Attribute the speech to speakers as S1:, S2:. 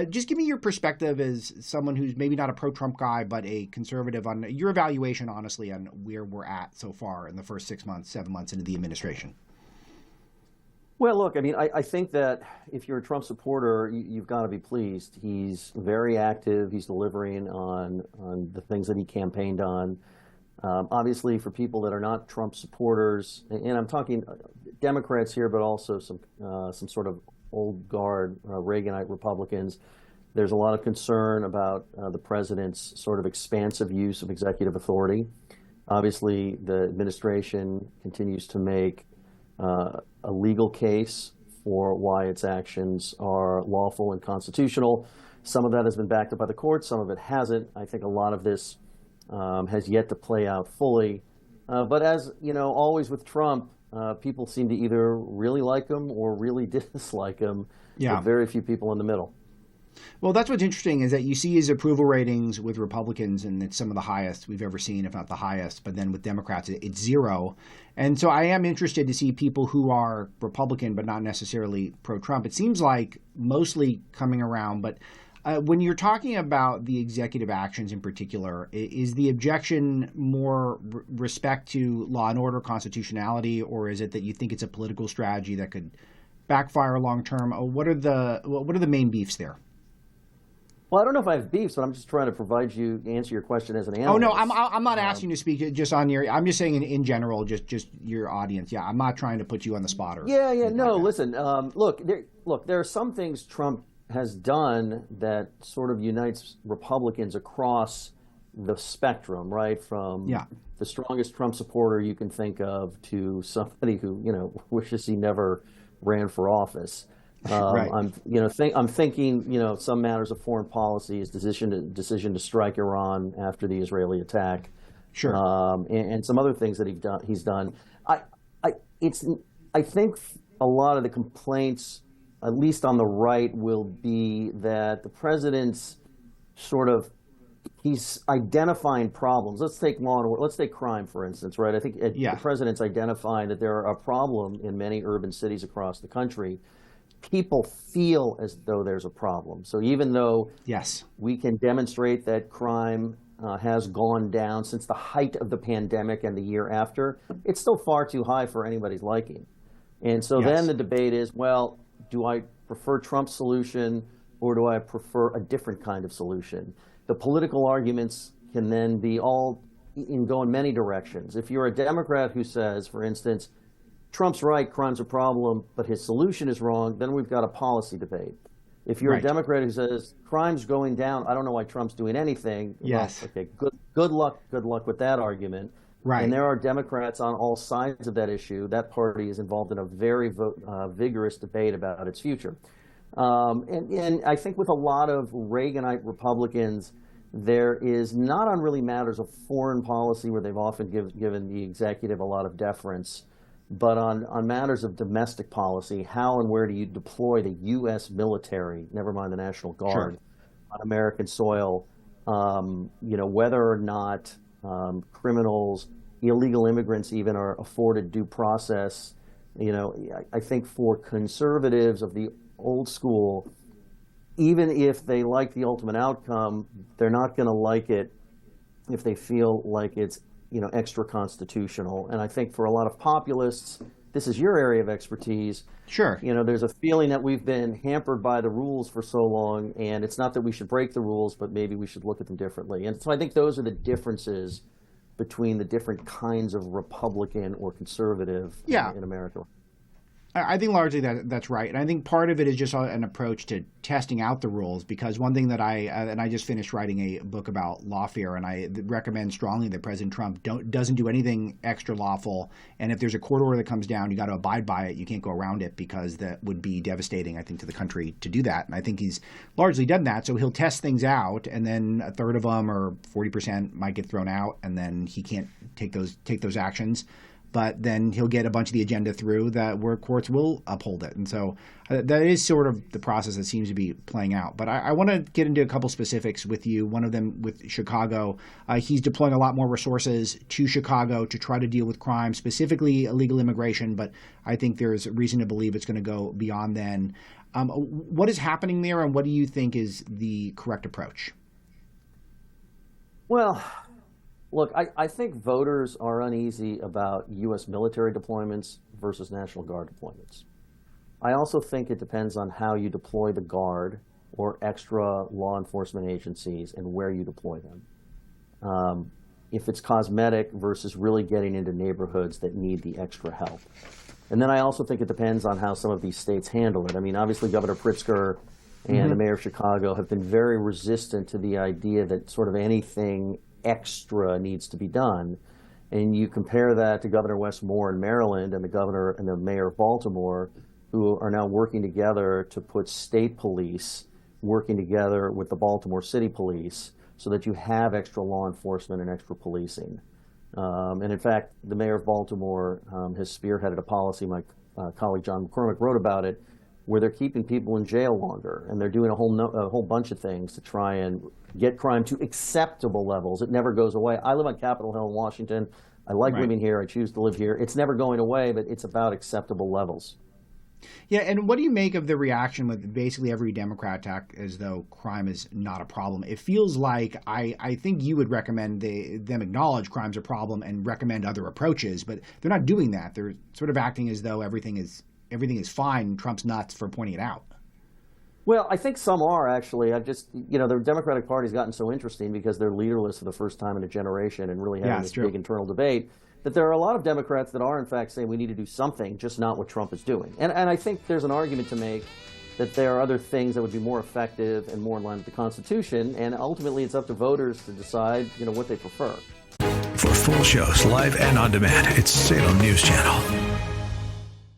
S1: Just give me your perspective as someone who's maybe not a pro-Trump guy, but a conservative, on your evaluation, honestly, on where we're at so far in the first 6 months, 7 months into the administration.
S2: Well, look, I mean, I think that if you're a Trump supporter, you've got to be pleased. He's very active. He's delivering on the things that he campaigned on. Obviously, for people that are not Trump supporters, and I'm talking Democrats here, but also some sort of old guard Reaganite Republicans, there's a lot of concern about the president's sort of expansive use of executive authority. Obviously, the administration continues to make a legal case for why its actions are lawful and constitutional. Some of that has been backed up by the courts, some of it hasn't. I think a lot of this has yet to play out fully. But as you know, always with Trump, people seem to either really like him or really dislike him.
S1: Yeah.
S2: With very few people in the middle.
S1: Well, that's what's interesting is that you see his approval ratings with Republicans, and it's some of the highest we've ever seen, if not the highest. But then with Democrats, it's zero. And so I am interested to see people who are Republican but not necessarily pro-Trump. It seems like mostly coming around. But when you're talking about the executive actions in particular, is the objection more respect to law and order, constitutionality, or is it that you think it's a political strategy that could backfire long term? What are the main beefs there?
S2: Well, I don't know if I have beefs, but I'm just trying to answer your question as an analyst.
S1: Oh no, I'm not asking you to speak just on your. I'm just saying in general, just your audience. Yeah, I'm not trying to put you on the spot or.
S2: Yeah. No, like listen. Look, there are some things Trump has done that sort of unites Republicans across the spectrum, right? From the strongest Trump supporter you can think of to somebody who wishes he never ran for office.
S1: Right.
S2: I'm thinking, some matters of foreign policy, his decision to strike Iran after the Israeli attack,
S1: sure,
S2: and some other things that he's done. I think a lot of the complaints, at least on the right, will be that the president's he's identifying problems. Let's take law and order. Let's take crime, for instance, right? I think the president's identifying that there are a problem in many urban cities across the country. People feel as though there's a problem. So even though we can demonstrate that crime has gone down since the height of the pandemic and the year after, it's still far too high for anybody's liking. And so then the debate is, well, do I prefer Trump's solution or do I prefer a different kind of solution? The political arguments can then be go in many directions. If you're a Democrat who says, for instance, Trump's right, crime's a problem, but his solution is wrong, then we've got a policy debate. If you're a Democrat who says crime's going down, I don't know why Trump's doing anything.
S1: Yes.
S2: Well, okay, good luck with that argument.
S1: Right.
S2: And there are Democrats on all sides of that issue. That party is involved in a very vigorous debate about its future. And I think with a lot of Reaganite Republicans, there is not on really matters of foreign policy where they've often given the executive a lot of deference, but on matters of domestic policy, how and where do you deploy the U.S. military, never mind the National Guard, on American soil, whether or not criminals, illegal immigrants even are afforded due process. I think for conservatives of the old school, even if they like the ultimate outcome, they're not going to like it if they feel like it's extra constitutional. And I think for a lot of populists, this is your area of expertise.
S1: Sure.
S2: There's a feeling that we've been hampered by the rules for so long, and it's not that we should break the rules, but maybe we should look at them differently. And so I think those are the differences between the different kinds of Republican or conservative in America.
S1: I think largely that's right. And I think part of it is just an approach to testing out the rules, because one thing that I just finished writing a book about lawfare, and I recommend strongly that President Trump doesn't do anything extra lawful. And if there's a court order that comes down, you got to abide by it. You can't go around it, because that would be devastating, I think, to the country to do that. And I think he's largely done that. So he'll test things out, and then a third of them or 40% might get thrown out, and then he can't take those actions. But then he'll get a bunch of the agenda through where courts will uphold it. And so that is sort of the process that seems to be playing out. But I want to get into a couple specifics with you. One of them with Chicago. He's deploying a lot more resources to Chicago to try to deal with crime, specifically illegal immigration. But I think there's reason to believe it's going to go beyond then. What is happening there, and what do you think is the correct approach?
S2: Well, look, I think voters are uneasy about U.S. military deployments versus National Guard deployments. I also think it depends on how you deploy the Guard or extra law enforcement agencies and where you deploy them. If it's cosmetic versus really getting into neighborhoods that need the extra help. And then I also think it depends on how some of these states handle it. I mean, obviously Governor Pritzker and the mayor of Chicago have been very resistant to the idea that sort of anything extra needs to be done. And you compare that to Governor Wes Moore in Maryland and the governor and the mayor of Baltimore, who are now working together to put state police working together with the Baltimore City Police so that you have extra law enforcement and extra policing. And in fact, the mayor of Baltimore has spearheaded a policy, my colleague John McCormick wrote about it, where they're keeping people in jail longer, and they're doing a whole bunch of things to try and get crime to acceptable levels. It never goes away. I live on Capitol Hill in Washington. I like living here. I choose to live here. It's never going away, but it's about acceptable levels.
S1: Yeah, and what do you make of the reaction with basically every Democrat attack as though crime is not a problem? It feels like I think you would recommend them acknowledge crime's a problem and recommend other approaches, but they're not doing that. They're sort of acting as though everything is fine and Trump's nuts for pointing it out.
S2: Well, I think some are, actually. The Democratic Party's gotten so interesting because they're leaderless for the first time in a generation and really having this big internal debate, that there are a lot of Democrats that are, in fact, saying we need to do something, just not what Trump is doing. And I think there's an argument to make that there are other things that would be more effective and more in line with the Constitution, and ultimately it's up to voters to decide, what they prefer.
S3: For full shows, live and on demand, it's Salem News Channel.